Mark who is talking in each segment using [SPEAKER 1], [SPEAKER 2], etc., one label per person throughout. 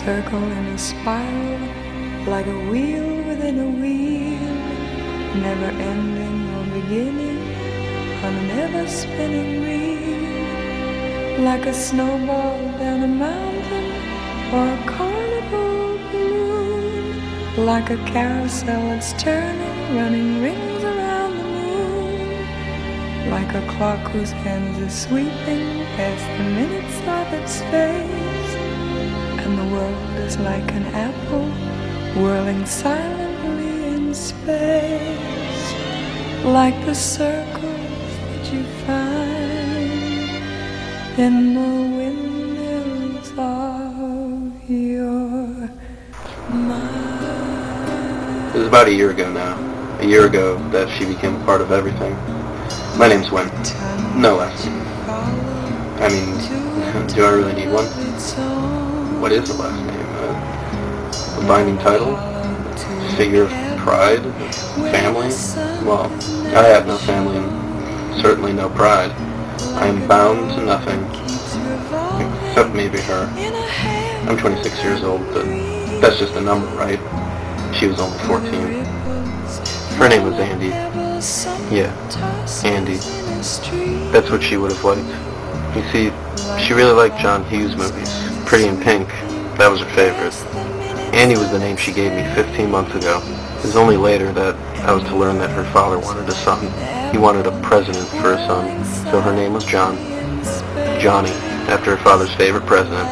[SPEAKER 1] circle in a spiral, like a wheel within a wheel, never ending or beginning on an ever-spinning reel, like a snowball down a mountain or a carnival balloon, like a carousel that's turning, running rings around the moon, like a clock whose hands are sweeping past the minutes of its face, and the world is like an apple whirling silently in space, like the circles that you find in the windmills of your mind.
[SPEAKER 2] It was about a year ago now. A year ago that she became a part of everything. My name's Wynn. No last name. I mean, do I really need one? What is a last name? A binding title? Figure of pride? Family? Well, I have no family and certainly no pride. I am bound to nothing, except maybe her. I'm 26 years old, but that's just a number, right? She was only 14. Her name was Andy. Yeah, Andy. That's what she would have liked. You see, she really liked John Hughes movies. Pretty in Pink, that was her favorite. Andy was the name she gave me 15 months ago. It was only later that I was to learn that her father wanted a son. He wanted a president for a son, so her name was John. Johnny, after her father's favorite president.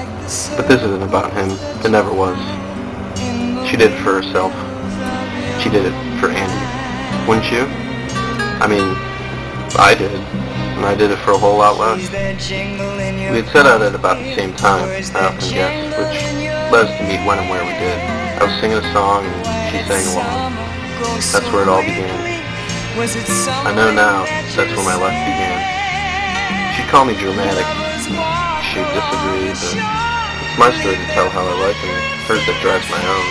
[SPEAKER 2] But this isn't about him. It never was. She did it for herself. She did it for Andy. Wouldn't you? I mean, I did. And I did it for a whole lot less. We had set out at about the same time, I often guess, which led us to meet when and where we did. I was singing a song and she sang along. That's where it all began. I know now that's where my life began. She'd call me dramatic. She'd disagree, but it's my story to tell how I like and hers that drives my own.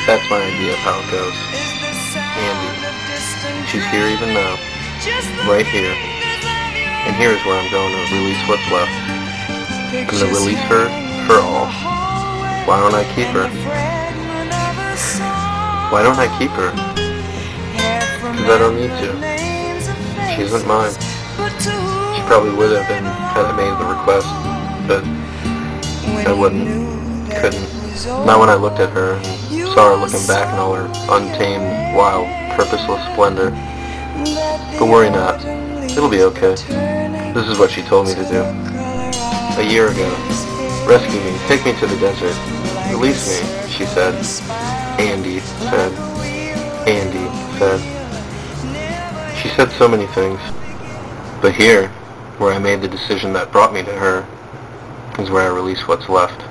[SPEAKER 2] That's my idea of how it goes. Andy. She's here even now. Right here. And here's where I'm going to release what's left. I'm going to release her for all. Why don't I keep her? Why don't I keep her? Because I don't need to. She isn't mine. She probably would have been had I made the request, but I wouldn't, couldn't. Not when I looked at her and saw her looking back in all her untamed, wild, purposeless splendor. But worry not. It'll be okay. This is what she told me to do. A year ago. Rescue me. Take me to the desert. Release me, she said. Andy said. Andy said. She said so many things. But here, where I made the decision that brought me to her, is where I release what's left.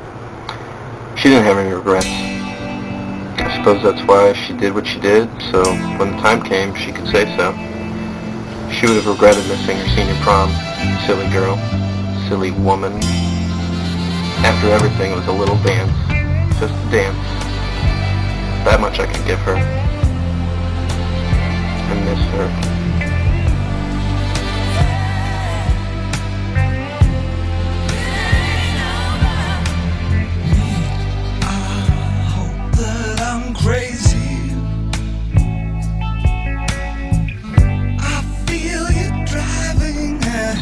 [SPEAKER 2] She didn't have any regrets. I suppose that's why she did what she did, so when the time came, she could say so. She would have regretted missing her senior prom. Silly girl. Silly woman. After everything, it was a little dance. Just a dance. That much I could give her. I miss her.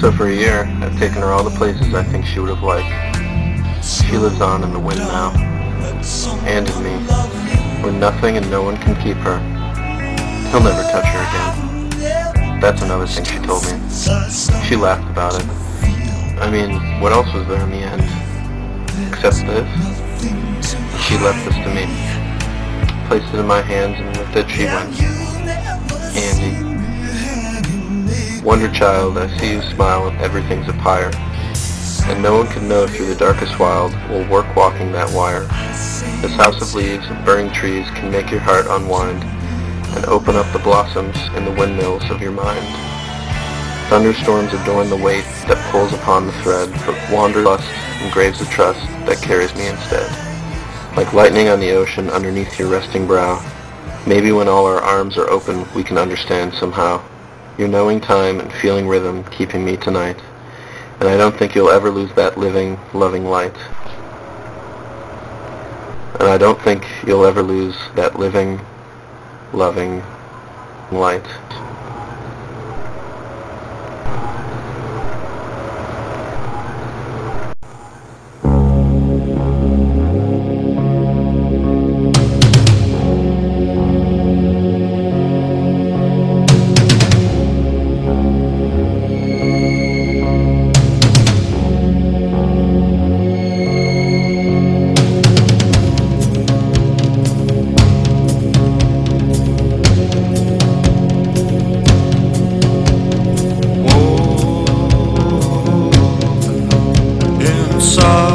[SPEAKER 2] So for a year, I've taken her all the places I think she would have liked. She lives on in the wind now, and in me, where nothing and no one can keep her. He'll never touch her again. That's another thing she told me. She laughed about it. I mean, what else was there in the end? Except this? She left this to me. Placed it in my hands, and with it she went. Andy. Wonder child, I see you smile and everything's a pyre. And no one can know through the darkest wild will work walking that wire. This house of leaves and burning trees can make your heart unwind and open up the blossoms in the windmills of your mind. Thunderstorms adorn the weight that pulls upon the thread, but wanderlust engraves the trust that carries me instead. Like lightning on the ocean underneath your resting brow, maybe when all our arms are open we can understand somehow. Your knowing time and feeling rhythm keeping me tonight. And I don't think you'll ever lose that living, loving light. And I don't think you'll ever lose that living, loving light.
[SPEAKER 3] Inside